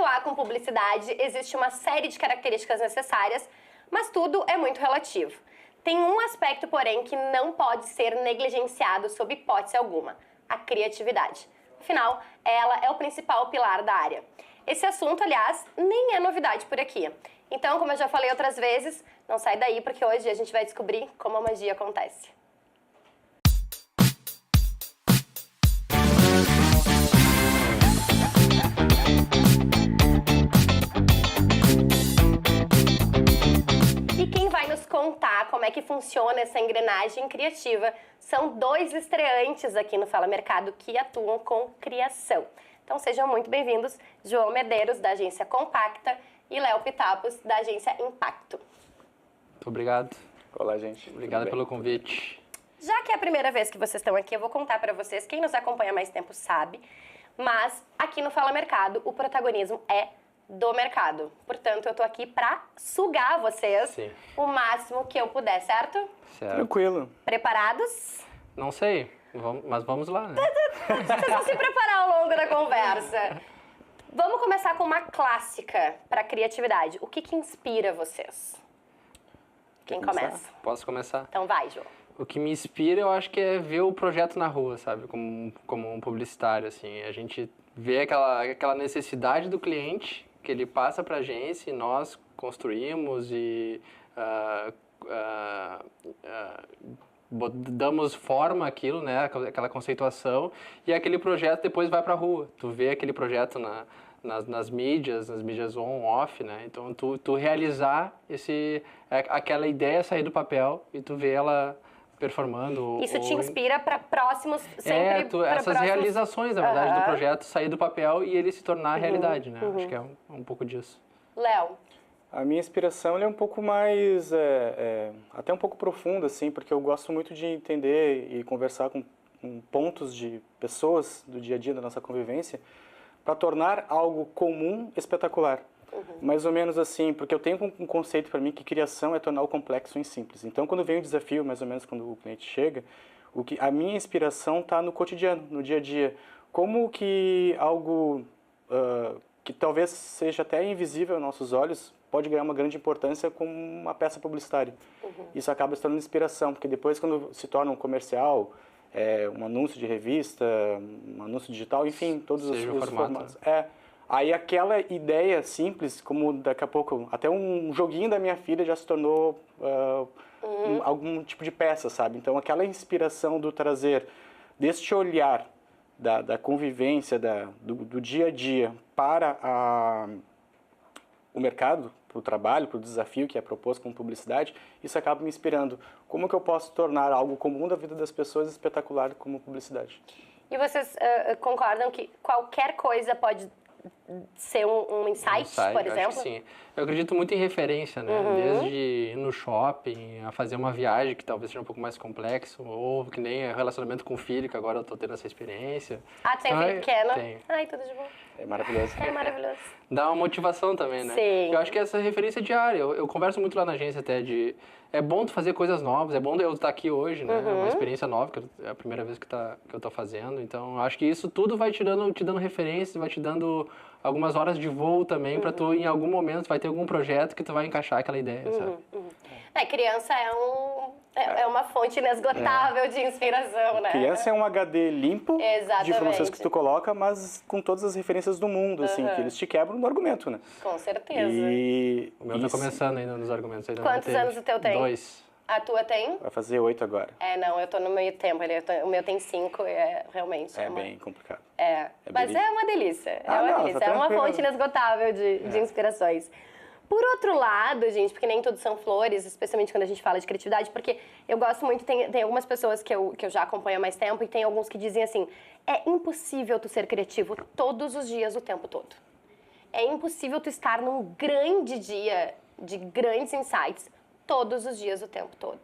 atuar com publicidade, existe uma série de características necessárias, mas tudo é muito relativo. Tem um aspecto, porém, que não pode ser negligenciado sob hipótese alguma: a criatividade. Afinal, ela é o principal pilar da área. Esse assunto, aliás, nem é novidade por aqui. Então, como eu já falei outras vezes, não sai daí, porque hoje a gente vai descobrir como a magia acontece. E quem vai nos contar como é que funciona essa engrenagem criativa são dois estreantes aqui no Fala Mercado que atuam com criação. Então sejam muito bem-vindos, João Medeiros, da agência Compacta, e Léo Pitapos, da agência Impacto. Muito obrigado. Olá, gente. Obrigado pelo convite. Já que é a primeira vez que vocês estão aqui, eu vou contar para vocês, quem nos acompanha há mais tempo sabe, mas aqui no Fala Mercado o protagonismo é do mercado. Portanto, eu tô aqui para sugar vocês Sim. o máximo que eu puder, certo? Certo. Tranquilo. Preparados? Não sei, mas vamos lá, né? Vocês vão se preparar ao longo da conversa. Vamos começar com uma clássica para criatividade. O que inspira vocês? Quem começa? Posso começar? Então vai, João. O que me inspira, eu acho que é ver o projeto na rua, sabe? Como um publicitário, assim. A gente vê aquela necessidade do cliente que ele passa para a agência e nós construímos e damos forma àquilo, né? Aquela conceituação, e aquele projeto depois vai para a rua. Tu vê aquele projeto nas mídias on, off, né? Então, tu realizar aquela ideia sair do papel e tu vê ela performando. Isso te inspira para próximos, sempre essas próximos... realizações, na verdade, do projeto sair do papel e ele se tornar realidade, né? Acho que é um pouco disso. Léo. A minha inspiração ela é um pouco mais, até um pouco profunda, assim, porque eu gosto muito de entender e conversar com pontos de pessoas do dia a dia da nossa convivência para tornar algo comum espetacular. Mais ou menos assim, porque eu tenho um conceito para mim que criação é tornar o complexo em simples. Então, quando vem o desafio, mais ou menos quando o cliente chega, a minha inspiração está no cotidiano, no dia a dia. Como que algo que talvez seja até invisível aos nossos olhos pode ganhar uma grande importância com uma peça publicitária. Isso acaba se tornando inspiração, porque depois, quando se torna um comercial, um anúncio de revista, um anúncio digital, enfim, todos os formatos. Aí aquela ideia simples, como daqui a pouco, até um joguinho da minha filha já se tornou algum tipo de peça, sabe? Então aquela inspiração do trazer, deste olhar da convivência, do dia a dia para o mercado, para o trabalho, para o desafio que é proposto com publicidade, isso acaba me inspirando. Como que eu posso tornar algo comum da vida das pessoas espetacular como publicidade? E vocês concordam que qualquer coisa pode ser um insight, por exemplo? Acho que sim. Eu acredito muito em referência, né? Desde ir no shopping, a fazer uma viagem que talvez seja um pouco mais complexo, ou que nem relacionamento com o filho, que agora eu tô tendo essa experiência. Ah, tu tem um filho pequeno? Tenho. Ai, tudo de bom. É maravilhoso. É maravilhoso. Dá uma motivação também, né? Sim. Eu acho que essa referência é diária. Eu converso muito lá na agência até de... É bom tu fazer coisas novas, é bom eu estar aqui hoje, né? É uma experiência nova, que é a primeira vez que eu tô fazendo. Então, acho que isso tudo vai te dando referência, vai te dando algumas horas de voo também, para tu, em algum momento, vai ter algum projeto que tu vai encaixar aquela ideia, sabe? Criança é uma fonte inesgotável de inspiração, né? Criança é um HD limpo de informações que tu coloca, mas com todas as referências do mundo, assim, que eles te quebram no argumento, né? Com certeza. O meu tá começando ainda nos argumentos. Ainda Quantos anos o teu tem? 2. A tua tem? Vai fazer 8 agora. Não, eu tô no meio tempo. O meu tem 5, realmente... É bem complicado. Mas é uma delícia. Tá é uma fonte inesgotável de inspirações. Por outro lado, gente, porque nem tudo são flores, especialmente quando a gente fala de criatividade, porque eu gosto muito, tem algumas pessoas que eu já acompanho há mais tempo e tem alguns que dizem assim, é impossível tu ser criativo todos os dias, o tempo todo. É impossível tu estar num grande dia de grandes insights todos os dias, o tempo todo.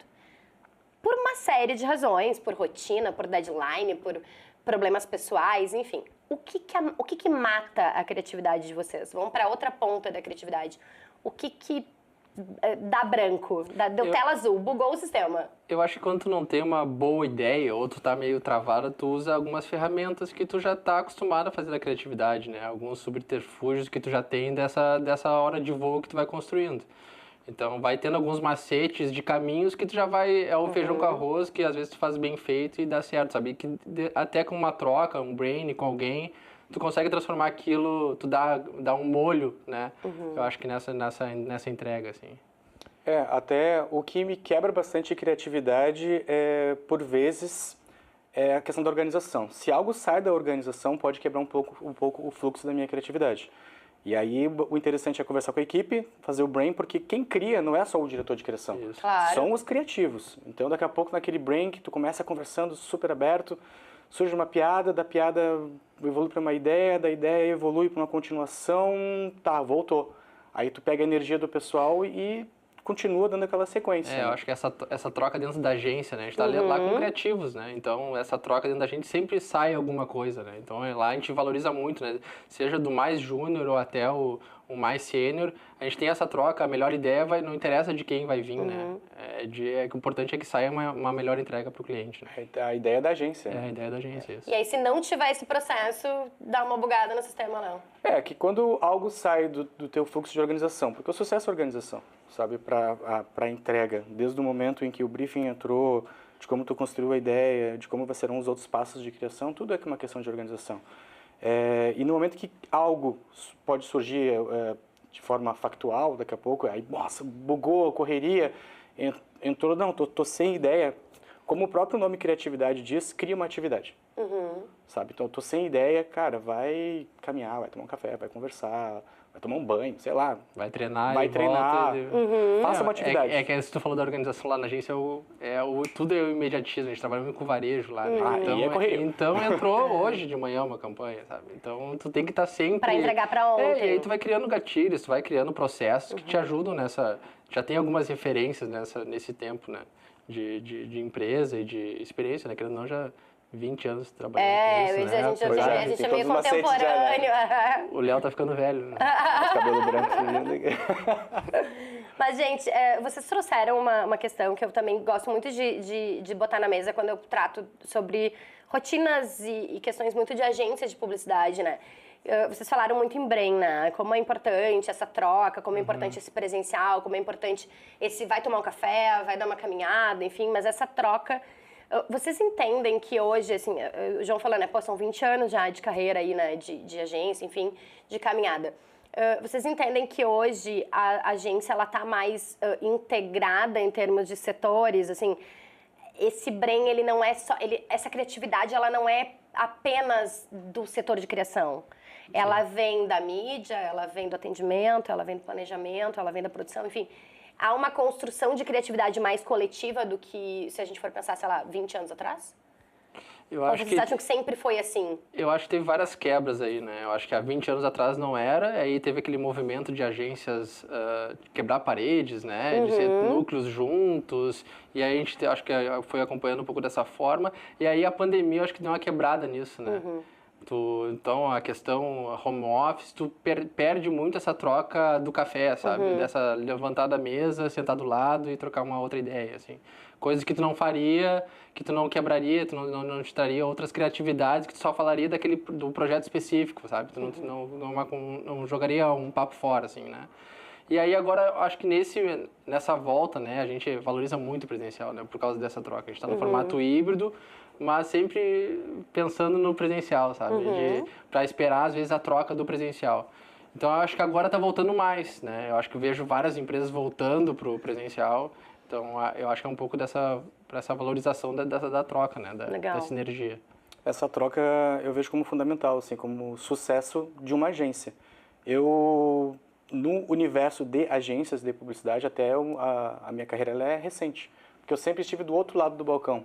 Por uma série de razões, por rotina, por deadline, por problemas pessoais, enfim. O que mata a criatividade de vocês? Vamos para outra ponta da criatividade. O que dá branco, deu tela azul, bugou o sistema? Eu acho que quando tu não tem uma boa ideia ou tu tá meio travado, tu usa algumas ferramentas que tu já tá acostumado a fazer da criatividade, né? Alguns subterfúgios que tu já tem dessa hora de voo que tu vai construindo. Então, vai tendo alguns macetes de caminhos que tu já vai... É o feijão com arroz que às vezes tu faz bem feito e dá certo, sabe? Que até com uma troca, um brain com alguém, tu consegue transformar aquilo, tu dá um molho, né? Eu acho que nessa entrega, assim. Até o que me quebra bastante a criatividade por vezes, é a questão da organização. Se algo sai da organização, pode quebrar um pouco o fluxo da minha criatividade. E aí, o interessante é conversar com a equipe, fazer o brain, porque quem cria não é só o diretor de criação. Isso. Claro. São os criativos. Então, daqui a pouco, naquele brain que tu começa conversando super aberto, surge uma piada, da piada evolui para uma ideia, da ideia evolui para uma continuação, voltou. Aí tu pega a energia do pessoal e continua dando aquela sequência. Eu acho que essa troca dentro da agência, né? A gente tá lá com criativos, né? Então, essa troca dentro da gente sempre sai alguma coisa, né? Então, lá a gente valoriza muito, né? Seja do mais júnior ou até o mais sênior, a gente tem essa troca, a melhor ideia não interessa de quem vai vir, né? O importante é que saia uma melhor entrega para o cliente, né? A ideia da agência. A ideia da agência, isso. E aí, se não tiver esse processo, dá uma bugada no sistema, não. Que quando algo sai do teu fluxo de organização, porque o sucesso é organização, sabe, para entrega, desde o momento em que o briefing entrou, de como tu construiu a ideia, de como serão os outros passos de criação, tudo é uma questão de organização. E no momento que algo pode surgir de forma factual, daqui a pouco, aí, nossa, bugou a correria, entrou, não, tô sem ideia. Como o próprio nome criatividade diz, cria uma atividade. Sabe? Então, eu tô sem ideia, cara, vai caminhar, vai tomar um café, vai conversar, vai tomar um banho, sei lá. Vai treinar Vai e treinar. volta. Faça uma atividade. Que se tu falou da organização lá na agência, tudo é o imediatismo, a gente trabalha muito com varejo lá, né? E é correria. Então entrou hoje de manhã uma campanha, sabe? Então tu tem que estar sempre... Pra entregar pra ontem. E aí tu vai criando gatilhos, tu vai criando processos que te ajudam nessa... Já tem algumas referências nesse tempo, né? De empresa e de experiência, né? Querendo ou não, já 20 anos trabalhando com isso, né? A gente é meio contemporâneo. O Léo tá ficando velho, né? Os cabelos brancos. Mas, gente, vocês trouxeram uma questão que eu também gosto muito de botar na mesa quando eu trato sobre rotinas e questões muito de agências de publicidade, né? Vocês falaram muito em Brain, né? Como é importante essa troca, como é importante esse presencial, como é importante esse vai tomar um café, vai dar uma caminhada, enfim, mas essa troca... Vocês entendem que hoje, assim, o João falando, né, são 20 anos já de carreira aí, né, de agência, enfim, de caminhada. Vocês entendem que hoje a agência, ela tá mais integrada em termos de setores, assim, esse brain, ele não é só, essa criatividade, ela não é apenas do setor de criação. Ela vem da mídia, ela vem do atendimento, ela vem do planejamento, ela vem da produção, enfim... Há uma construção de criatividade mais coletiva do que se a gente for pensar, sei lá, 20 anos atrás? Eu Ou acho vocês acham que sempre foi assim? Eu acho que teve várias quebras aí, né? Eu acho que há 20 anos atrás não era, aí teve aquele movimento de agências quebrar paredes, né? De ser núcleos juntos, e aí a gente acho que foi acompanhando um pouco dessa forma, e aí a pandemia eu acho que deu uma quebrada nisso, né? Então, a questão home office, tu perde muito essa troca do café, sabe? Dessa levantar da mesa, sentar do lado e trocar uma outra ideia, assim. Coisas que tu não faria, que tu não quebraria, tu não te traria outras criatividades, que tu só falaria do projeto específico, sabe? Tu não jogaria um papo fora, assim, né? E aí agora, acho que nessa volta, né, a gente valoriza muito o presencial, né, por causa dessa troca. A gente está no formato híbrido, mas sempre pensando no presencial, sabe? Para esperar, às vezes, a troca do presencial. Então, eu acho que agora está voltando mais, né? Eu acho que eu vejo várias empresas voltando para o presencial. Então, eu acho que é um pouco dessa valorização da troca, né? Da sinergia. Essa troca eu vejo como fundamental, assim, como sucesso de uma agência. No universo de agências de publicidade, até a minha carreira ela é recente. Porque eu sempre estive do outro lado do balcão.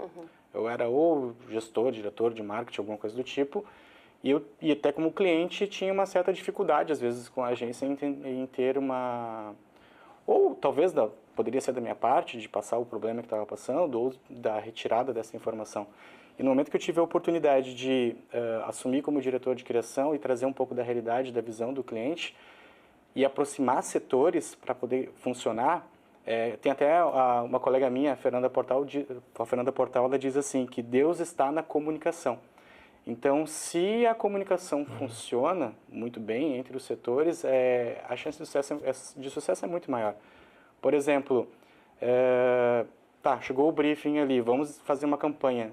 Eu era ou gestor, diretor de marketing, alguma coisa do tipo. E até como cliente tinha uma certa dificuldade, às vezes, com a agência em ter uma... Ou talvez poderia ser da minha parte, de passar o problema que estava passando, ou da retirada dessa informação. E no momento que eu tive a oportunidade de assumir como diretor de criação e trazer um pouco da realidade, da visão do cliente, e aproximar setores para poder funcionar. Tem até uma colega minha, a Fernanda Portal, ela diz assim, que Deus está na comunicação. Então, se a comunicação funciona muito bem entre os setores, a chance de sucesso é muito maior. Por exemplo, chegou o briefing ali, vamos fazer uma campanha.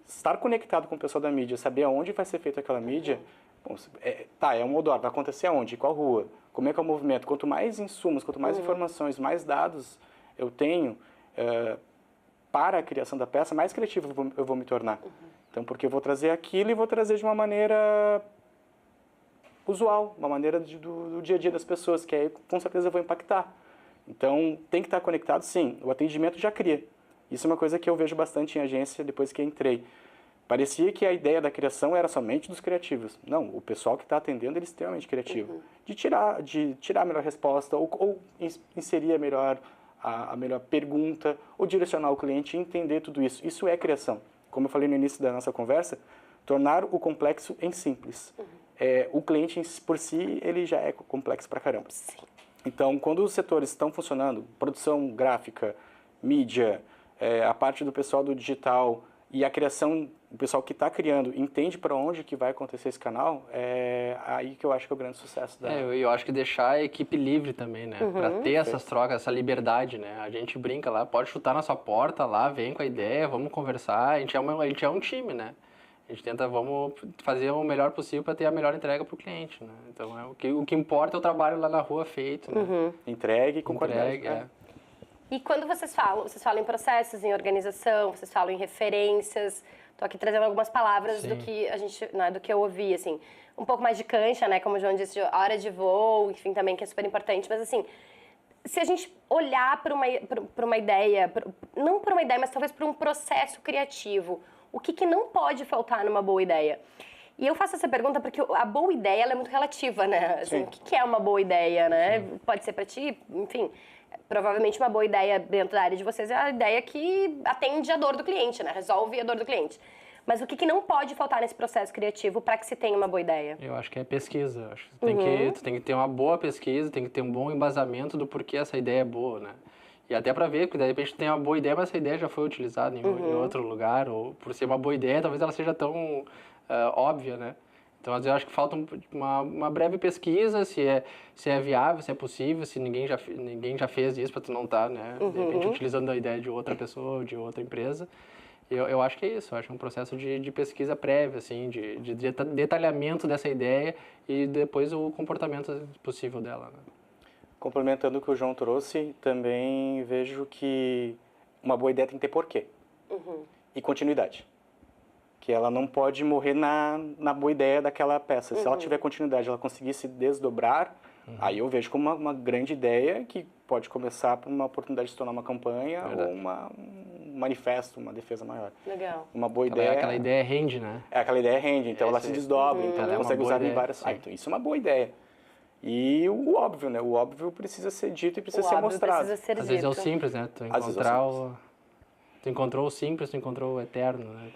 Estar conectado com o pessoal da mídia, saber aonde vai ser feita aquela mídia, é um outdoor, vai acontecer aonde, qual rua, como é que é o movimento. Quanto mais insumos, quanto mais informações, mais dados eu tenho para a criação da peça, mais criativo eu vou me tornar. Então, porque eu vou trazer aquilo e vou trazer de uma maneira usual, uma maneira do dia a dia das pessoas, que aí com certeza eu vou impactar. Então, tem que estar conectado, sim. O atendimento já cria. Isso é uma coisa que eu vejo bastante em agência depois que entrei. Parecia que a ideia da criação era somente dos criativos. Não, o pessoal que está atendendo ele é extremamente criativo. De tirar a melhor resposta, ou inserir a melhor pergunta, ou direcionar o cliente e entender tudo isso. Isso é criação. Como eu falei no início da nossa conversa, tornar o complexo em simples. O cliente por si, ele já é complexo pra caramba. Sim. Então, quando os setores estão funcionando, produção gráfica, mídia, a parte do pessoal do digital e a criação, o pessoal que está criando entende para onde que vai acontecer esse canal, é aí que eu acho que é o grande sucesso da... Eu acho que deixar a equipe livre também, né? Para ter essas trocas, essa liberdade, né? A gente brinca lá, pode chutar na sua porta lá, vem com a ideia, vamos conversar. A gente é um time, né? A gente tenta, vamos fazer o melhor possível para ter a melhor entrega para o cliente, né? Então, o que importa é o trabalho lá na rua feito, né? Entregue com qualidade. E quando vocês falam em processos, em organização, vocês falam em referências. Estou aqui trazendo algumas palavras do que a gente, né, do que eu ouvi, assim, um pouco mais de cancha, né, como o João disse, de hora de voo, enfim, também que é super importante, mas assim, se a gente olhar para uma ideia, não para uma ideia, mas talvez para um processo criativo, o que não pode faltar numa boa ideia? E eu faço essa pergunta porque a boa ideia ela é muito relativa, né? Assim, o que é uma boa ideia, né? Sim. Pode ser para ti, enfim. Provavelmente uma boa ideia dentro da área de vocês é a ideia que atende a dor do cliente, né? Resolve a dor do cliente. Mas o que não pode faltar nesse processo criativo para que se tenha uma boa ideia? Eu acho que é pesquisa. Eu acho que tu tem que ter uma boa pesquisa, tem que ter um bom embasamento do porquê essa ideia é boa, né? E até para ver, porque de repente tem uma boa ideia, mas essa ideia já foi utilizada em outro lugar, ou por ser uma boa ideia, talvez ela seja tão óbvia, né? Então, às vezes, eu acho que falta uma breve pesquisa, se é viável, se é possível, se ninguém já fez isso para tu não estar, né, de repente, utilizando a ideia de outra pessoa ou de outra empresa. Eu acho que é isso, eu acho que é um processo de pesquisa prévia, assim, de detalhamento dessa ideia e depois o comportamento possível dela, né? Complementando o que o João trouxe, também vejo que uma boa ideia tem que ter porquê e continuidade. Que ela não pode morrer na boa ideia daquela peça. Se ela tiver continuidade, ela conseguir se desdobrar, aí eu vejo como uma grande ideia que pode começar por uma oportunidade de se tornar uma campanha ou um manifesto, uma defesa maior. Legal. Uma boa ideia... Aquela ideia rende, né? Aquela ideia rende, então ela se desdobra, então ela consegue usar em várias... então isso é uma boa ideia. E o óbvio, né? O óbvio precisa ser dito e precisa ser mostrado. Precisa ser Às vezes é o simples, né? Tu encontrou o simples, tu encontrou o eterno, né?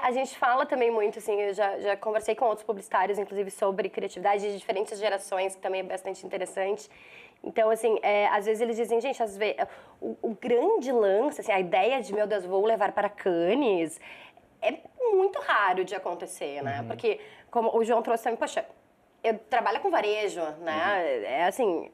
A gente fala também muito, assim, eu já conversei com outros publicitários, inclusive, sobre criatividade de diferentes gerações, que também é bastante interessante. Então, assim, às vezes eles dizem, gente, às vezes, o grande lance, assim, a ideia de, meu Deus, vou levar para Cannes, é muito raro de acontecer, né? Porque, como o João trouxe também, poxa, eu trabalho com varejo, né? É assim...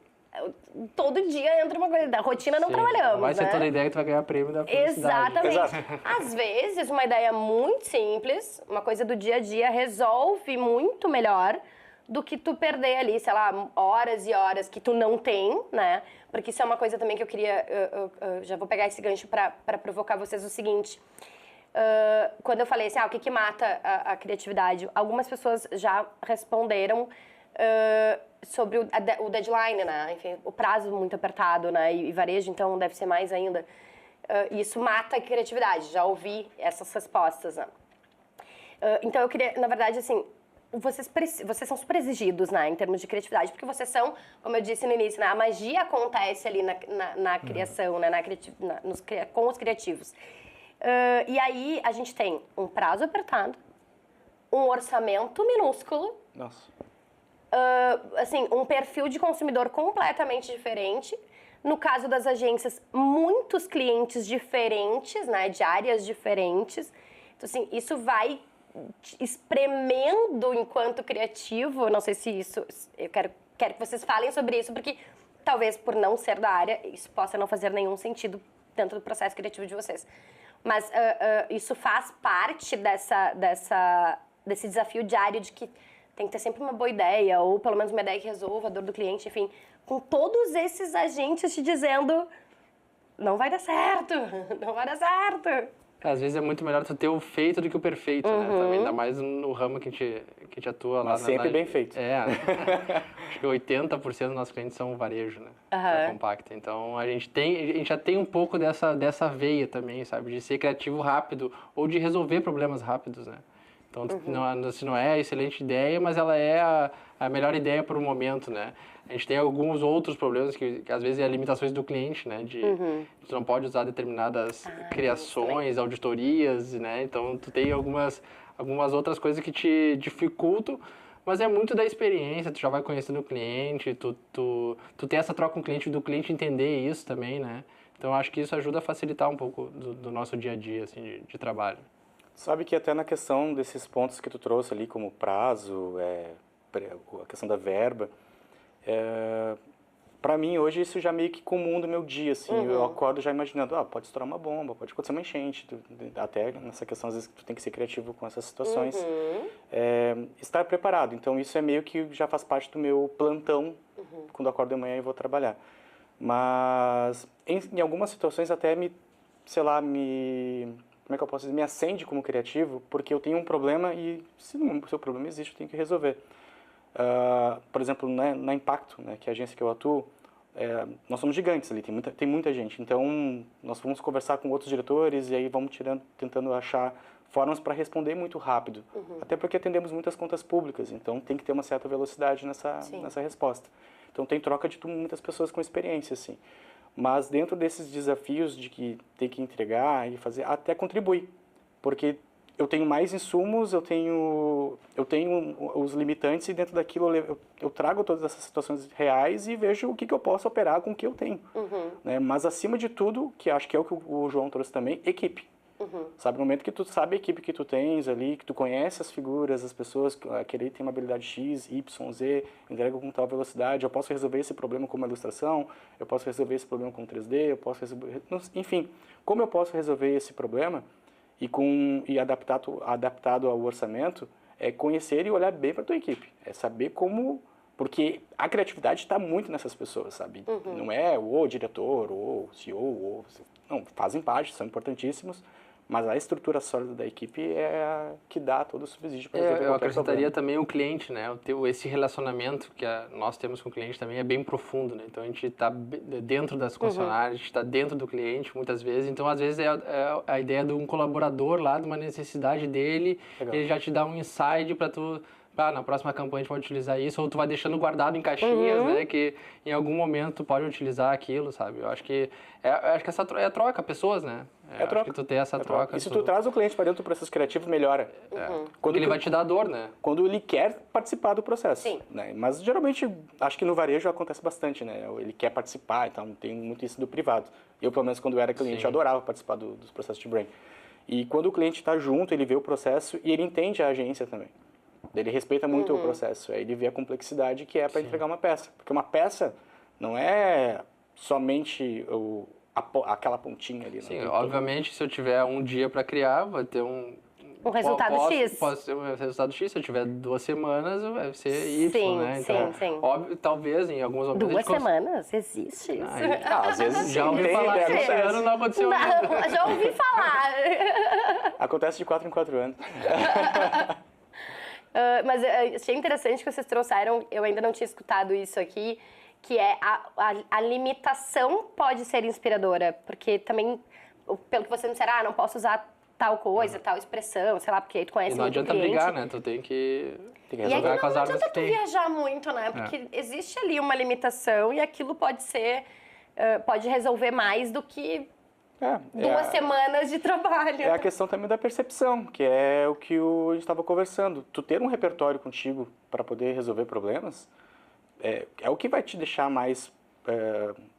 Todo dia entra uma coisa, da rotina não trabalhamos, vai ser né? toda ideia que tu vai ganhar prêmio da publicidade. Exatamente. Às vezes, uma ideia muito simples, uma coisa do dia a dia, resolve muito melhor do que tu perder ali, sei lá, horas e horas que tu não tem, né? Porque isso é uma coisa também que eu queria... Eu já vou pegar esse gancho para provocar vocês o seguinte. Quando eu falei assim, o que mata a criatividade? Algumas pessoas já responderam... sobre o deadline, né? Enfim, o prazo muito apertado, né? E varejo, então, deve ser mais ainda. Isso mata a criatividade. Já ouvi essas respostas, né? Então, eu queria, na verdade, assim, vocês são super exigidos, né? Em termos de criatividade, porque vocês são, como eu disse no início, né? A magia acontece ali na criação, né? Com os criativos. E aí, a gente tem um prazo apertado, um orçamento minúsculo. Nossa. assim, um perfil de consumidor completamente diferente. No caso das agências, muitos clientes diferentes, né, de áreas diferentes. Então, assim, isso vai espremendo enquanto criativo. Não sei se isso... Eu quero que vocês falem sobre isso, porque talvez por não ser da área, isso possa não fazer nenhum sentido dentro do processo criativo de vocês. Mas isso faz parte desse desafio diário de que tem que ter sempre uma boa ideia, ou pelo menos uma ideia que resolva a dor do cliente, enfim, com todos esses agentes te dizendo não vai dar certo, não vai dar certo. Às vezes é muito melhor tu ter o feito do que o perfeito, né? Também, ainda mais no ramo que a gente atua lá. Mas sempre bem feito. Acho que 80% dos nossos clientes são varejo, né? Da Compacta. Então, a gente já tem um pouco dessa veia também, sabe? De ser criativo rápido ou de resolver problemas rápidos, né? Então, se não é a excelente ideia, mas ela é a melhor ideia para o momento, né? A gente tem alguns outros problemas que às vezes é limitações do cliente, né? Tu não pode usar determinadas criações, auditorias, né? Então, tu tem algumas outras coisas que te dificultam, mas é muito da experiência, tu já vai conhecendo o cliente, tu tem essa troca com o cliente, do cliente entender isso também, né? Então, acho que isso ajuda a facilitar um pouco do nosso dia a dia, assim, de trabalho. Sabe que até na questão desses pontos que tu trouxe ali, como prazo, a questão da verba, para mim hoje isso já meio que comum do meu dia, assim, eu acordo já imaginando, pode estourar uma bomba, pode acontecer uma enchente, até nessa questão às vezes tu tem que ser criativo com essas situações, estar preparado, então isso é meio que já faz parte do meu plantão quando eu acordo de manhã e vou trabalhar, mas em algumas situações até como é que eu posso dizer, me acende como criativo, porque eu tenho um problema e se o seu problema existe, eu tenho que resolver. Por exemplo, na Impacto, né, que é a agência que eu atuo, nós somos gigantes ali, tem muita gente. Então, nós vamos conversar com outros diretores e aí vamos tentando achar formas para responder muito rápido. Até porque atendemos muitas contas públicas, então tem que ter uma certa velocidade nessa resposta. Então, tem troca de muitas pessoas com experiência, assim. Mas dentro desses desafios de que tem que entregar e fazer, até contribui. Porque eu tenho mais insumos, eu tenho os limitantes e dentro daquilo eu trago todas essas situações reais e vejo o que eu posso operar com o que eu tenho. Né? Mas acima de tudo, que acho que é o que o João trouxe também, equipe. Sabe, no momento que tu sabe a equipe que tu tens ali, que tu conhece as figuras, as pessoas, aquele tem uma habilidade X, Y, Z, entrega com tal velocidade, eu posso resolver esse problema com uma ilustração, eu posso resolver esse problema com 3D, eu posso resolver... Enfim, como eu posso resolver esse problema e adaptado ao orçamento, é conhecer e olhar bem para a tua equipe, é saber como... Porque a criatividade está muito nessas pessoas, sabe? Não é o diretor, ou o CEO, não, fazem parte, são importantíssimos, mas a estrutura sólida da equipe é a que dá todo o subsídio para resolver eu qualquer acrescentaria problema. também o cliente, né? Esse relacionamento que nós temos com o cliente também é bem profundo, né? Então, a gente está dentro das concessionárias, a gente está dentro do cliente muitas vezes. Então, às vezes, é a ideia de um colaborador lá, de uma necessidade dele, ele já te dá um insight para tu... na próxima campanha a gente vai utilizar isso, ou tu vai deixando guardado em caixinhas, né, que em algum momento tu pode utilizar aquilo, sabe? Eu acho que essa é a troca, pessoas, né? Acho que tu tem essa troca. E se tu traz o cliente para dentro do processo criativo, melhora. Quando ele vai te dar dor, né? Quando ele quer participar do processo. Sim. Né? Mas geralmente, acho que no varejo acontece bastante, né? Ele quer participar, então tem muito isso do privado. Eu, pelo menos, quando eu era cliente, eu adorava participar dos processos de brand. E quando o cliente está junto, ele vê o processo e ele entende a agência também. Ele respeita muito o processo, aí ele vê a complexidade que é para entregar uma peça. Porque uma peça não é somente aquela pontinha ali. Sim, obviamente, se eu tiver um dia para criar, vai ter um resultado X. Pode ser um resultado X, se eu tiver 2 semanas, vai ser Y, sim, né? Então, sim. Óbvio, talvez em alguns momentos... 2 semanas? Existe isso? Às vezes já ouvi falar que esse ano não aconteceu ainda. Não, já ouvi falar. Acontece de 4 em 4 anos. Mas achei interessante que vocês trouxeram, eu ainda não tinha escutado isso aqui, que é a limitação pode ser inspiradora, porque também, pelo que você me disseram, não posso usar tal coisa, tal expressão, sei lá, porque aí tu conhece muito o cliente. E não adianta brigar, né? Tu tem que resolver com as armas que tem. Não adianta tu viajar muito, né? Porque existe ali uma limitação e aquilo pode resolver mais do que 2 semanas de trabalho. É a questão também da percepção, que é o que a gente estava conversando. Tu ter um repertório contigo para poder resolver problemas é o que vai te deixar mais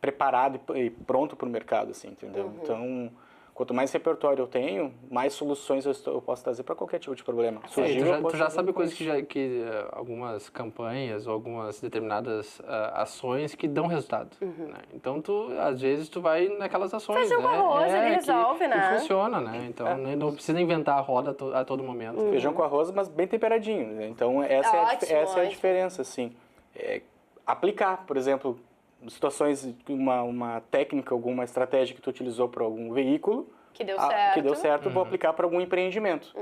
preparado e pronto para o mercado, assim, entendeu? Então, quanto mais repertório eu tenho, mais soluções eu posso trazer para qualquer tipo de problema. Tu já sabe coisas que algumas campanhas ou algumas determinadas ações que dão resultado. Né? Então, às vezes, tu vai naquelas ações. Feijão com arroz, ele resolve, né? Que funciona, né? Então, não precisa inventar a roda a todo momento. Feijão com arroz, mas bem temperadinho. Né? Então, essa é a diferença, assim. Aplicar, por exemplo, situações, uma técnica, alguma estratégia que tu utilizou para algum veículo que deu certo, vou aplicar para algum empreendimento.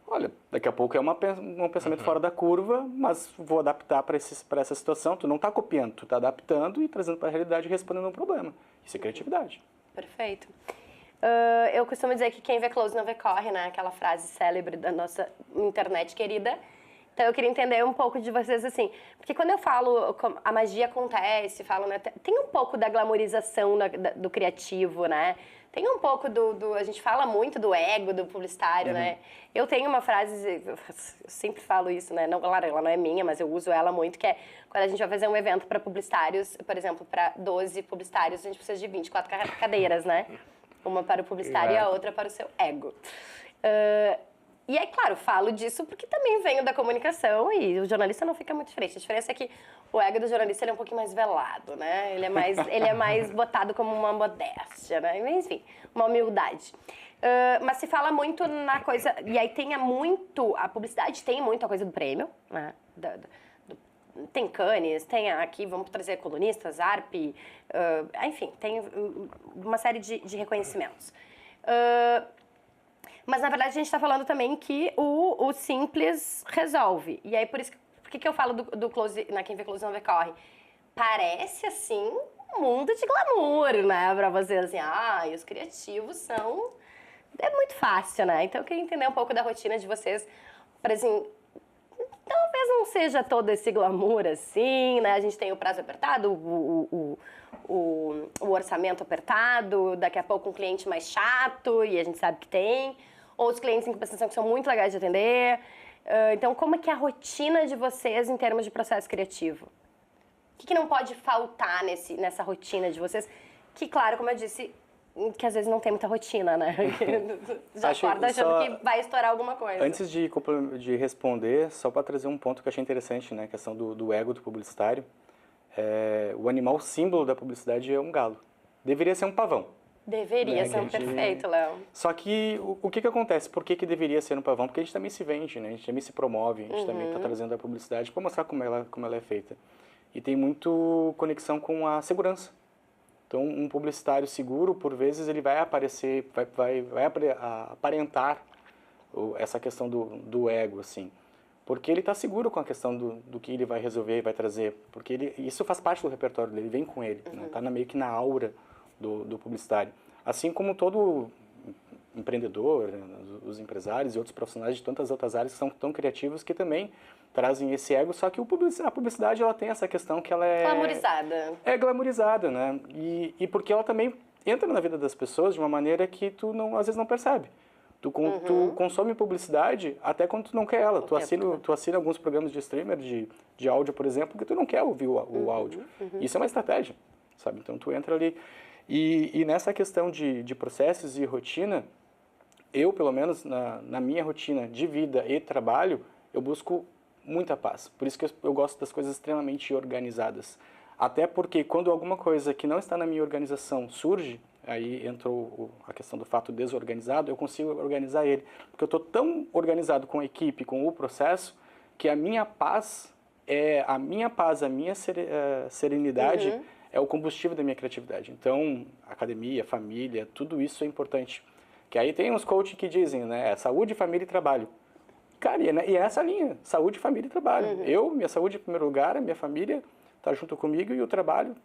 Olha, daqui a pouco é um pensamento fora da curva, mas vou adaptar para essa situação. Tu não está copiando, tu está adaptando e trazendo para a realidade e respondendo um problema. Isso é criatividade. Perfeito. Eu costumo dizer que quem vê close não vê corre, né? Aquela frase célebre da nossa internet querida. Então, eu queria entender um pouco de vocês, assim, porque quando eu falo a magia acontece, falo, né, tem um pouco da glamorização do criativo, né? Tem um pouco a gente fala muito do ego do publicitário, né? Eu tenho uma frase, eu sempre falo isso, né? Não, claro, ela não é minha, mas eu uso ela muito, que é quando a gente vai fazer um evento para publicitários, por exemplo, para 12 publicitários, a gente precisa de 24 cadeiras, né? Uma para o publicitário e a outra para o seu ego. E aí, claro, falo disso porque também venho da comunicação e o jornalista não fica muito diferente. A diferença é que o ego do jornalista ele é um pouquinho mais velado, né? Ele é mais botado como uma modéstia, né? Enfim, uma humildade. Mas se fala muito na coisa... E aí a publicidade tem muito a coisa do prêmio, né? Tem Cannes, tem aqui, vamos trazer colunistas, ARP, enfim, tem uma série de reconhecimentos. Mas, na verdade, a gente está falando também que o simples resolve. E aí, por que eu falo do close, na Quem Vê Close Não Vê Corre? Parece, assim, um mundo de glamour, né? Pra vocês, assim, e os criativos são... É muito fácil, né? Então, eu queria entender um pouco da rotina de vocês. Para, assim, talvez não seja todo esse glamour, assim, né? A gente tem o prazo apertado, o orçamento apertado, daqui a pouco um cliente mais chato, e a gente sabe que tem... Ou os clientes em compensação que são muito legais de atender. Então, como é que é a rotina de vocês em termos de processo criativo? O que não pode faltar nessa rotina de vocês? Que, claro, como eu disse, que às vezes não tem muita rotina, né? Já acorda achando que vai estourar alguma coisa. Antes de responder, só para trazer um ponto que eu achei interessante, né? A questão do ego do publicitário. O animal símbolo da publicidade é um galo. Deveria ser um pavão. Deveria ser um perfeito, Léo. Só que o que acontece? Por que deveria ser um pavão? Porque a gente também se vende, né? A gente também se promove, a gente também está trazendo a publicidade para mostrar como ela é feita. E tem muito conexão com a segurança. Então, um publicitário seguro, por vezes, ele vai aparecer, vai aparentar essa questão do ego, assim. Porque ele está seguro com a questão do que ele vai resolver e vai trazer. Porque isso faz parte do repertório dele, vem com ele. Está meio que na aura do publicitário. Assim como todo empreendedor, os empresários e outros profissionais de tantas outras áreas que são tão criativos que também trazem esse ego, só que a publicidade ela tem essa questão que ela é... Glamourizada. É glamourizada, né? E porque ela também entra na vida das pessoas de uma maneira que tu às vezes não percebe. Tu consome publicidade até quando tu não quer ela. Tu assina alguns programas de streamer, de áudio, por exemplo, porque tu não quer ouvir o áudio. Isso é uma estratégia, sabe? Então tu entra ali... E nessa questão de processos e rotina, eu, pelo menos, na minha rotina de vida e trabalho, eu busco muita paz. Por isso que eu gosto das coisas extremamente organizadas. Até porque quando alguma coisa que não está na minha organização surge, aí entrou a questão do fato desorganizado, eu consigo organizar ele. Porque eu estou tão organizado com a equipe, com o processo, que a minha paz, a minha serenidade... é o combustível da minha criatividade. Então, academia, família, tudo isso é importante. Que aí tem uns coaches que dizem, né, saúde, família e trabalho. Cara, e é essa linha, saúde, família e trabalho. Minha saúde em primeiro lugar, a minha família está junto comigo e o trabalho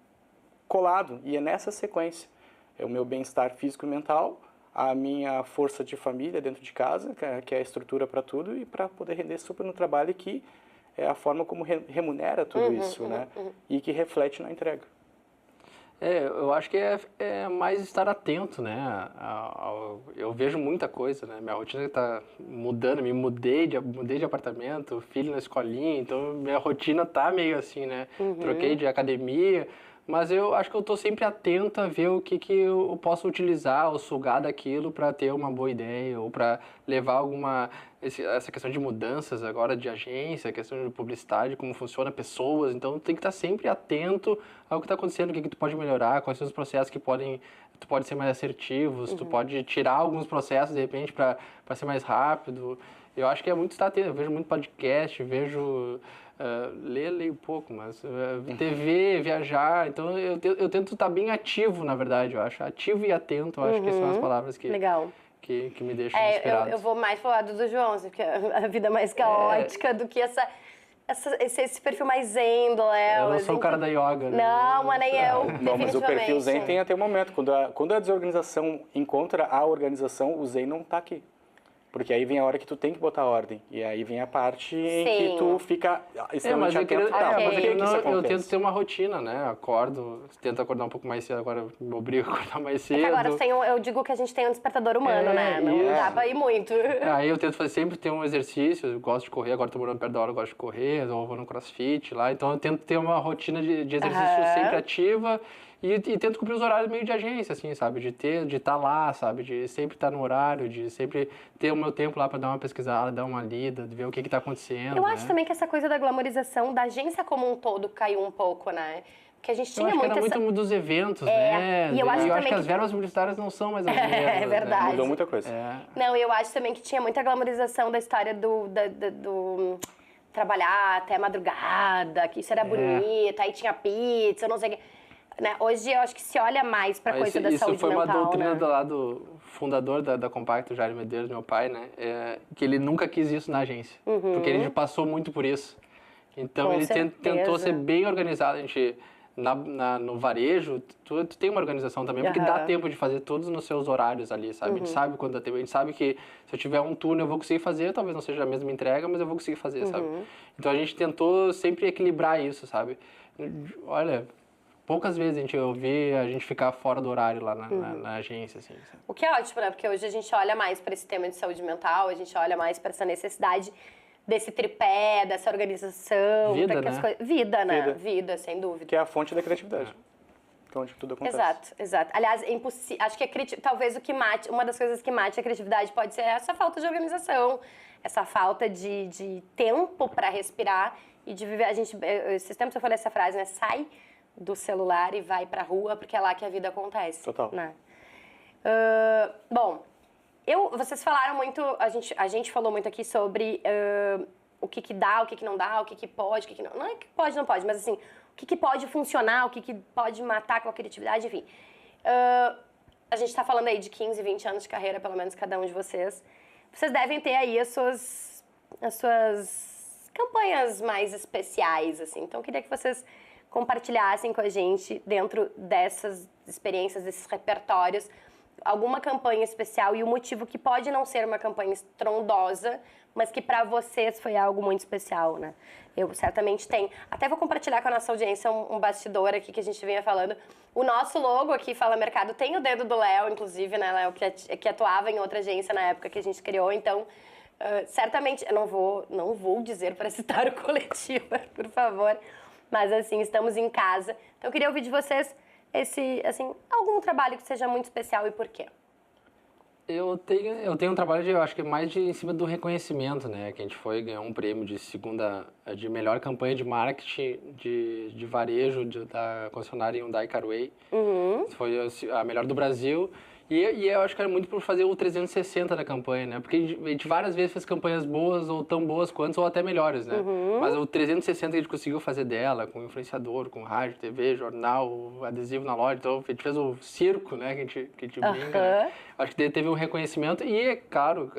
colado. E é nessa sequência. É o meu bem-estar físico e mental, a minha força de família dentro de casa, que é a estrutura para tudo, e para poder render super no trabalho, que é a forma como remunera tudo isso, né? E que reflete na entrega. Eu acho que é mais estar atento, né? Eu vejo muita coisa, né? Minha rotina está mudando, mudei de apartamento, filho na escolinha, então minha rotina tá meio assim, né? Troquei de academia, mas eu acho que eu estou sempre atento a ver o que eu posso utilizar ou sugar daquilo para ter uma boa ideia ou para levar essa questão de mudanças agora de agência, questão de publicidade, como funciona pessoas, então tem que estar sempre atento ao que está acontecendo, o que tu pode melhorar, quais são os processos que tu pode ser mais assertivos, tu pode tirar alguns processos de repente para ser mais rápido. Eu acho que é muito estar atento, eu vejo muito podcast, vejo leio pouco, mas TV, viajar, então eu tento estar bem ativo, na verdade, eu acho, ativo e atento, eu acho que são as palavras que Legal. Que me deixam inspirado. Eu vou mais pro lado do João, porque a vida é mais caótica do que esse perfil mais zen do Léo. Eu não sou o cara da yoga, né? Não, mas nem eu, Não, mas o perfil zen definitivamente. tem até o momento. Quando a desorganização encontra a organização, o zen não tá aqui. Porque aí vem a hora que tu tem que botar ordem. E aí vem a parte em que tu fica extremamente atento. Eu tento ter uma rotina, né? Acordo, tento acordar um pouco mais cedo, agora me obrigo a acordar mais cedo. É que agora eu digo que a gente tem um despertador humano, né? Não dá pra ir muito. Aí eu tento sempre ter um exercício, eu gosto de correr, agora tô morando perto da hora, eu gosto de correr, ou vou no crossfit lá, então eu tento ter uma rotina de exercício sempre ativa e tento cumprir os horários meio de agência, assim, sabe? De estar lá, sabe? De sempre estar no horário, de sempre ter o meu tempo lá para dar uma pesquisada, dar uma lida, de ver o que está acontecendo. Eu acho também que essa coisa da glamorização da agência como um todo caiu um pouco, né? Porque a gente tinha eu acho muito que era muito dos eventos, né? E eu acho que as verbas publicitárias não são mais as mesmas. É verdade. Né? Mudou muita coisa. Não, eu acho também que tinha muita glamorização da história do trabalhar até a madrugada, que isso era bonito, aí tinha pizza, não sei o quê. Né? Hoje eu acho que se olha mais pra coisa da saúde mental, isso foi uma doutrina né? do fundador da Compacto, Jair Medeiros, meu pai, né? Que ele nunca quis isso na agência, porque ele passou muito por isso. Então Com ele certeza. tentou ser bem organizado. A gente no varejo, tu tem uma organização também, porque dá tempo de fazer todos nos seus horários ali, sabe? A gente sabe quando dá tempo, a gente sabe que se eu tiver um turno eu vou conseguir fazer, talvez não seja a mesma entrega, mas eu vou conseguir fazer, sabe? Então a gente tentou sempre equilibrar isso, sabe? Olha, poucas vezes eu vi a gente ficar fora do horário lá na agência, assim. Sabe? O que é ótimo, né? Porque hoje a gente olha mais para esse tema de saúde mental, a gente olha mais para essa necessidade desse tripé, dessa organização. Vida, que as né? Vida, né? Vida, sem dúvida. Que é a fonte da criatividade. Que é onde tudo acontece. Exato. Aliás, acho que talvez uma das coisas que mate a criatividade pode ser essa falta de organização, essa falta de tempo para respirar e de viver. Esses tempos eu falei essa frase, né? Sai do celular e vai pra rua, porque é lá que a vida acontece. Total. Né? Bom, vocês falaram muito, a gente falou muito aqui sobre o que dá, o que não dá, o que pode, o que não... Não é que pode, não pode, mas assim, o que pode funcionar, o que pode matar com a criatividade, enfim. A gente tá falando aí de 15, 20 anos de carreira, pelo menos cada um de vocês. Vocês devem ter aí as suas campanhas mais especiais, assim. Então, eu queria que vocês compartilhassem com a gente, dentro dessas experiências, desses repertórios, alguma campanha especial e o motivo que pode não ser uma campanha estrondosa, mas que para vocês foi algo muito especial, né? Eu certamente tenho. Até vou compartilhar com a nossa audiência um bastidor aqui que a gente vinha falando. O nosso logo aqui, Fala Mercado, tem o dedo do Léo, inclusive, né, Léo, que atuava em outra agência na época que a gente criou, então... certamente, eu não vou dizer para citar o coletivo, por favor, mas assim, estamos em casa. Então eu queria ouvir de vocês algum trabalho que seja muito especial e por quê? Eu tenho um trabalho eu acho que mais em cima do reconhecimento, né? Que a gente ganhou um prêmio de melhor campanha de marketing de varejo da concessionária Hyundai Carway. Foi a melhor do Brasil. E eu acho que era muito por fazer o 360 da campanha, né? Porque a gente várias vezes fez campanhas boas, ou tão boas quanto, ou até melhores, né? Mas o 360 que a gente conseguiu fazer dela, com influenciador, com rádio, TV, jornal, adesivo na loja, então a gente fez o circo, né? Que a gente brinca, né? Acho que teve um reconhecimento e, é claro,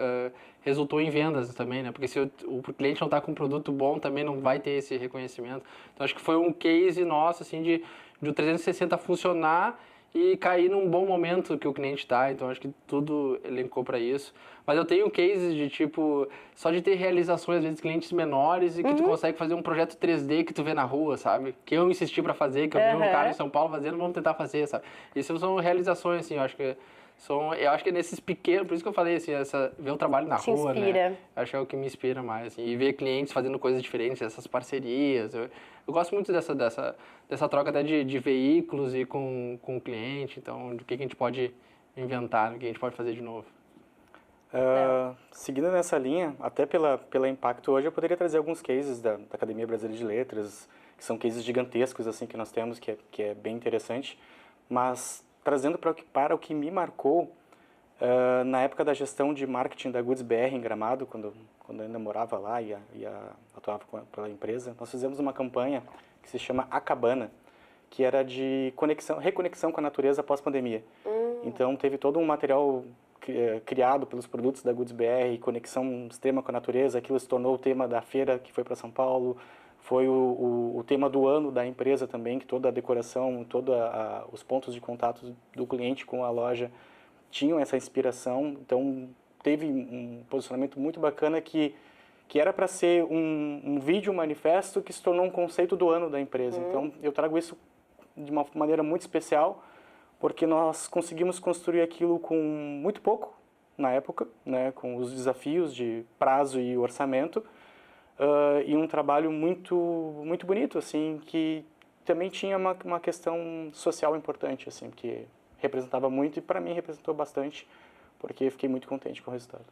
resultou em vendas também, né? Porque se o cliente não está com um produto bom, também não vai ter esse reconhecimento. Então, acho que foi um case nosso, assim, de o 360 funcionar e cair num bom momento que o cliente está. Então, acho que tudo elencou para isso. Mas eu tenho cases de, tipo, só de ter realizações, às vezes, clientes menores e que tu consegue fazer um projeto 3D que tu vê na rua, sabe? Que eu insisti para fazer, que eu vi um cara em São Paulo fazendo, vamos tentar fazer, sabe? Isso são realizações, assim, eu acho que é nesses pequenos, por isso que eu falei, assim, ver o trabalho na rua, inspira. né? Acho que é o que me inspira mais, assim, e ver clientes fazendo coisas diferentes, essas parcerias. Eu gosto muito dessa troca até de veículos e com o cliente, então, do que a gente pode inventar, o que a gente pode fazer de novo. Seguindo nessa linha, até pela Impacto hoje, eu poderia trazer alguns cases da Academia Brasileira de Letras, que são cases gigantescos assim que nós temos, que é bem interessante, mas trazendo para o que me marcou, na época da gestão de marketing da Goods BR em Gramado, quando eu ainda morava lá e atuava pela empresa, nós fizemos uma campanha que se chama A Cabana, que era de reconexão com a natureza pós-pandemia. Então, teve todo um material criado pelos produtos da Goods BR, conexão extrema com a natureza, aquilo se tornou o tema da feira que foi para São Paulo, foi o tema do ano da empresa também, que toda a decoração, todos os pontos de contato do cliente com a loja tinham essa inspiração. Então, teve um posicionamento muito bacana que era para ser um vídeo manifesto que se tornou um conceito do ano da empresa. Então, eu trago isso de uma maneira muito especial, porque nós conseguimos construir aquilo com muito pouco na época, né, com os desafios de prazo e orçamento, e um trabalho muito muito bonito, assim, que também tinha uma questão social importante, assim, que representava muito e para mim representou bastante, porque fiquei muito contente com o resultado.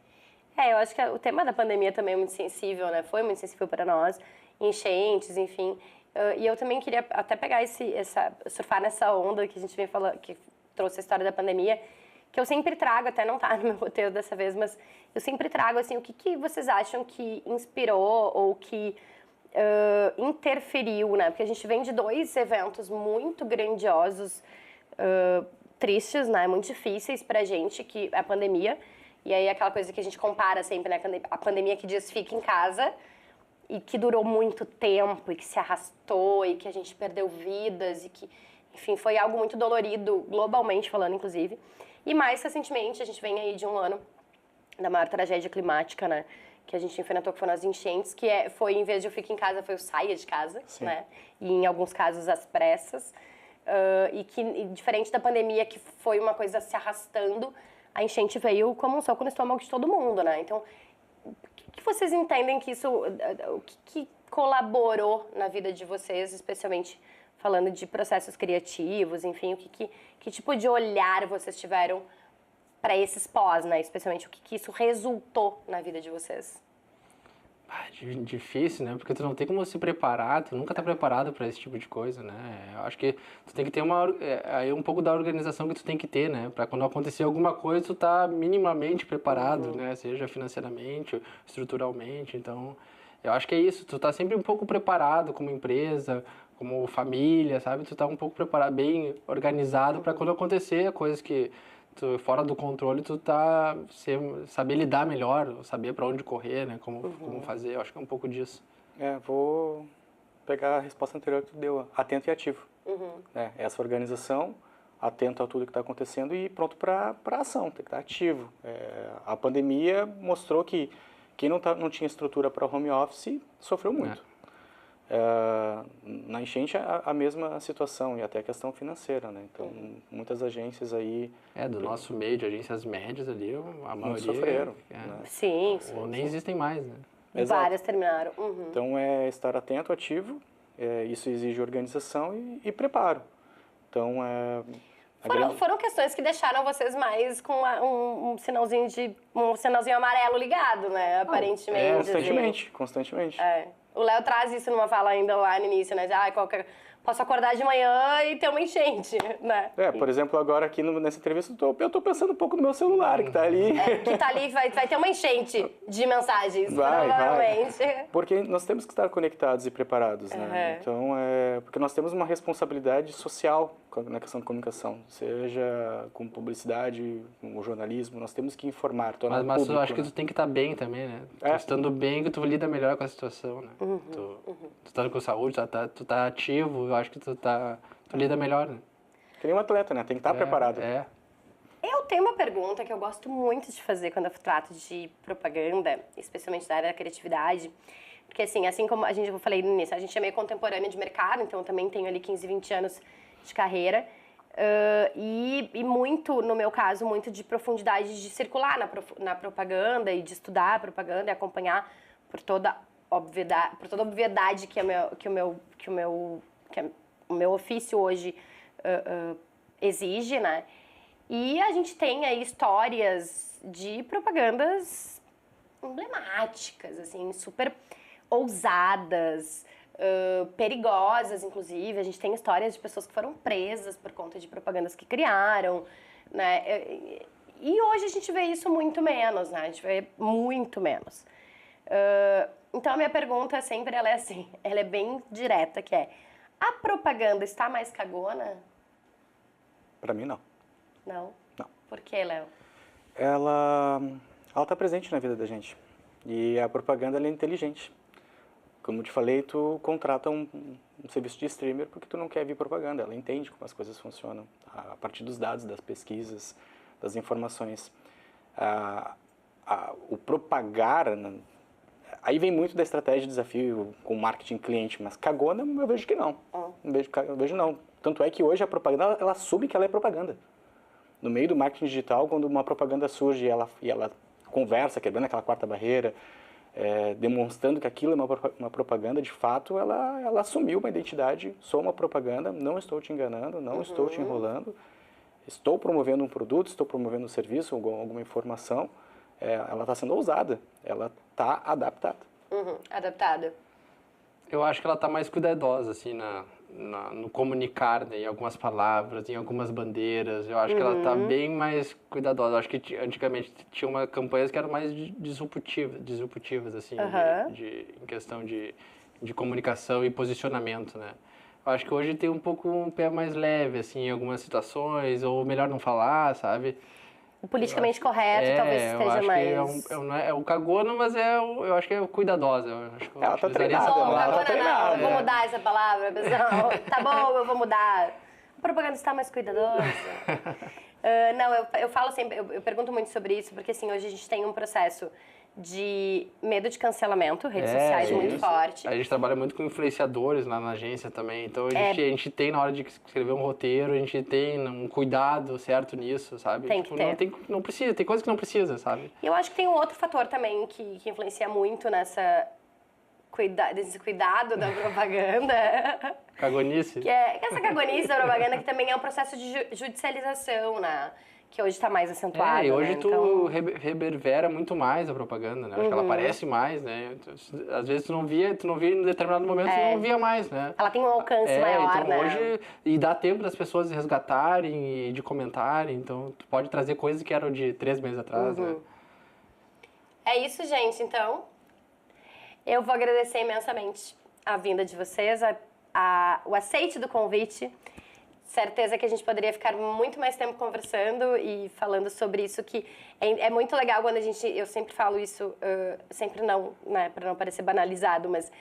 Eu acho que o tema da pandemia também é muito sensível, né? Foi muito sensível para nós, enchentes, enfim. E eu também queria até pegar surfar nessa onda que a gente vem falando, que trouxe a história da pandemia, que eu sempre trago, até não tá no meu roteiro dessa vez, mas eu sempre trago, assim, o que vocês acham que inspirou ou que interferiu, né? Porque a gente vem de 2 eventos muito grandiosos, tristes, né? Muito difíceis pra gente, que é a pandemia. E aí aquela coisa que a gente compara sempre, né? A pandemia que diz fica em casa e que durou muito tempo e que se arrastou e que a gente perdeu vidas e que, enfim, foi algo muito dolorido, globalmente falando, inclusive. E mais recentemente, a gente vem aí de um ano da maior tragédia climática, né? Que a gente enfrentou, que foram as enchentes, que foi, em vez de eu fique em casa, foi eu saia de casa, Sim. né? E em alguns casos, às pressas. E diferente da pandemia, que foi uma coisa se arrastando, a enchente veio como um soco no estômago de todo mundo, né? Então, o que vocês entendem que isso... O que colaborou na vida de vocês, especialmente falando de processos criativos, enfim, que tipo de olhar vocês tiveram para esses pós, né? Especialmente o que isso resultou na vida de vocês? Difícil, né? Porque tu não tem como se preparar, tu nunca tá preparado para esse tipo de coisa, né? Eu acho que tu tem que ter aí um pouco da organização que tu tem que ter, né? Para quando acontecer alguma coisa, tu tá minimamente preparado, né? Seja financeiramente, estruturalmente. Então, eu acho que é isso. Tu tá sempre um pouco preparado como empresa, como família, sabe? Tu tá um pouco preparado, bem organizado para quando acontecer coisas que fora do controle, saber lidar melhor, saber para onde correr, né? Como fazer, eu acho que é um pouco disso. Vou pegar a resposta anterior que tu deu, atento e ativo. Né? Essa organização, atento a tudo que está acontecendo e pronto para ação, tem que estar ativo. A pandemia mostrou que quem não tinha estrutura para home office sofreu muito. Na enchente a mesma situação e até a questão financeira, né? Então muitas agências aí do nosso meio de agências médias ali, a maioria sofreram, né? Sim. Ou nem existem mais, né? Exato. Várias terminaram. Então estar atento, ativo, isso exige organização e preparo. Então foram questões que deixaram vocês mais com um sinalzinho amarelo ligado, né? Aparentemente. Constantemente. O Léo traz isso numa fala ainda lá no início, né? Posso acordar de manhã e ter uma enchente, né? Por exemplo, agora aqui nessa entrevista eu tô pensando um pouco no meu celular, que tá ali. Que tá ali, vai ter uma enchente de mensagens, provavelmente. Porque nós temos que estar conectados e preparados, né? Então, porque nós temos uma responsabilidade social na questão de comunicação, seja com publicidade, com o jornalismo, nós temos que informar, tornar mas público, eu acho que tu tem que estar bem também, né? Estando bem, que tu lida melhor com a situação, né? Tu tá com saúde, tu tá ativo, eu acho que tu lida melhor, né? Que nem um atleta, né? Tem que estar preparado. Eu tenho uma pergunta que eu gosto muito de fazer quando eu trato de propaganda, especialmente da área da criatividade. Porque, assim como eu falei no início, a gente é meio contemporânea de mercado, então eu também tenho ali 15, 20 anos de carreira. E muito, no meu caso, muito de profundidade de circular na propaganda e de estudar a propaganda e acompanhar por toda obviedade que o meu ofício hoje exige, né? E a gente tem aí histórias de propagandas emblemáticas, assim, super ousadas, perigosas, inclusive. A gente tem histórias de pessoas que foram presas por conta de propagandas que criaram, né? E hoje a gente vê isso muito menos, né? A gente vê muito menos. Então a minha pergunta sempre ela é bem direta, que é: a propaganda está mais cagona? Pra mim, não. Não? Não. Por quê, Léo? Ela tá presente na vida da gente. E a propaganda, ela é inteligente. Como eu te falei, tu contrata um serviço de streamer porque tu não quer ver propaganda. Ela entende como as coisas funcionam, a partir dos dados, das pesquisas, das informações. O propagar, aí vem muito da estratégia de desafio com marketing cliente, mas cagona eu vejo que não. Eu vejo não. Tanto é que hoje a propaganda, ela assume que ela é propaganda. No meio do marketing digital, quando uma propaganda surge e ela conversa, quebrando aquela quarta barreira, demonstrando que aquilo é uma propaganda, de fato, ela assumiu uma identidade, sou uma propaganda, não estou te enganando, não estou te enrolando, estou promovendo um produto, estou promovendo um serviço, alguma informação, ela está sendo ousada, ela está adaptada. Adaptada. Eu acho que ela está mais cuidadosa, assim, no comunicar, né, em algumas palavras, em algumas bandeiras. Eu acho que ela está bem mais cuidadosa. Eu acho que antigamente tinha campanhas que eram mais disruptivas assim, em questão de comunicação e posicionamento, né? Eu acho que hoje tem um pouco um pé mais leve, assim, em algumas situações, ou melhor não falar, sabe? O politicamente correto talvez esteja mais... É o cagona, mas eu acho que é cuidadosa. Ela tá treinada. Não, eu vou mudar essa palavra, pessoal. Tá bom, eu vou mudar. A propaganda está mais cuidadosa. Não, eu falo sempre, eu pergunto muito sobre isso, porque assim, hoje a gente tem um processo de medo de cancelamento, redes sociais muito forte. A gente trabalha muito com influenciadores lá na agência também, então a gente tem, na hora de escrever um roteiro, a gente tem um cuidado certo nisso, sabe? Tem que ter. Não precisa, tem coisas que não precisa, sabe? E eu acho que tem um outro fator também que influencia muito nesse cuidado da propaganda. Cagonice? Que é essa cagonice da propaganda, que também é um processo de judicialização, né? Que hoje está mais acentuado. E hoje né? tu reverbera muito mais a propaganda, né? Acho que ela aparece mais, né? Às vezes tu não via em determinado momento, tu não via mais, né? Ela tem um alcance maior, então né? hoje, e dá tempo das pessoas resgatarem e de comentarem, então tu pode trazer coisas que eram de 3 meses atrás, né? É isso, gente, então. Eu vou agradecer imensamente a vinda de vocês, o aceite do convite. Certeza que a gente poderia ficar muito mais tempo conversando e falando sobre isso, que é muito legal quando eu sempre falo isso, sempre não, né, para não parecer banalizado, mas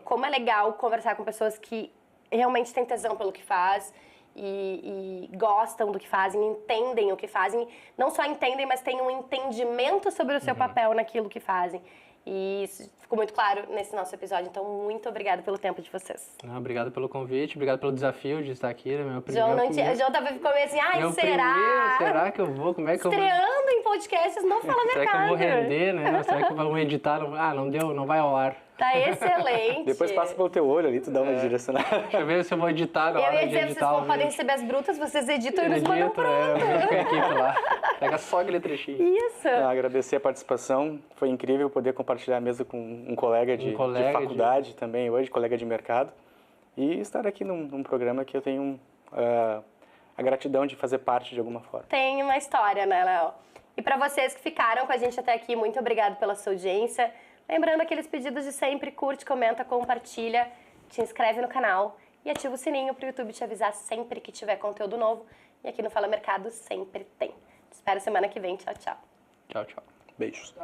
como é legal conversar com pessoas que realmente têm tesão pelo que faz e gostam do que fazem, entendem o que fazem, não só entendem, mas têm um entendimento sobre o seu papel naquilo que fazem. E isso ficou muito claro nesse nosso episódio. Então, muito obrigada pelo tempo de vocês. Obrigado pelo convite, obrigado pelo desafio de estar aqui. Né? João tava ficou meio assim, será que eu vou? Como é que Estreando em podcasts, não fala mercado. Será que eu vou render, né? Será que vão editar? Não deu, não vai ao ar. Tá excelente. Depois passa pelo teu olho ali, tu dá uma direcionada. Deixa eu ver se eu vou editar na hora de editar. Eu ia dizer, vocês podem receber as brutas, vocês editam e nos mandam pronto. Eu fico aqui lá. Pega só aquele trechinho. Isso. Agradecer a participação. Foi incrível poder compartilhar a mesa com um colega de faculdade também hoje, colega de mercado. E estar aqui num programa que eu tenho a gratidão de fazer parte de alguma forma. Tem uma história, né, Léo? E para vocês que ficaram com a gente até aqui, muito obrigado pela sua audiência. Lembrando aqueles pedidos de sempre, curte, comenta, compartilha, te inscreve no canal e ativa o sininho para o YouTube te avisar sempre que tiver conteúdo novo. E aqui no Fala Mercado sempre tem. Te espero semana que vem. Tchau, tchau. Tchau, tchau. Beijos.